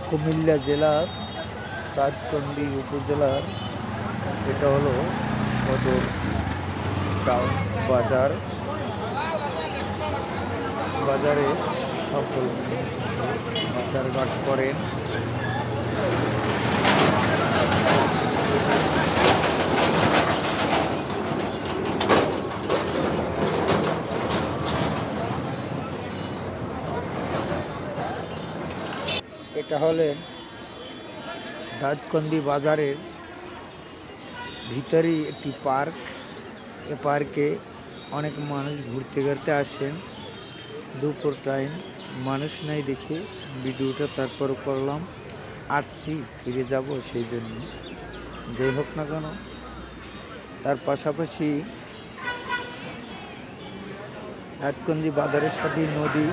কুমিল্লা জেলার দাউদকান্দি উপজেলার এটা হলো সদর টাউন বাজার। বাজারে সকল মানুষ বাজারঘাট করেন। এটা হলেন দাউদকান্দি বাজারের ভিতরেই একটি পার্ক। এ পার্কে অনেক মানুষ ঘুরতে ঘুরতে আসেন। দুপুর টাইম, মানুষ নাই দেখে ভিডিওটা তারপর করলাম। আসছি, ফিরে যাব সেই জন্য। যাই হোক না কেন, তার পাশাপাশি দাউদকান্দি বাজারের সাথে নদী।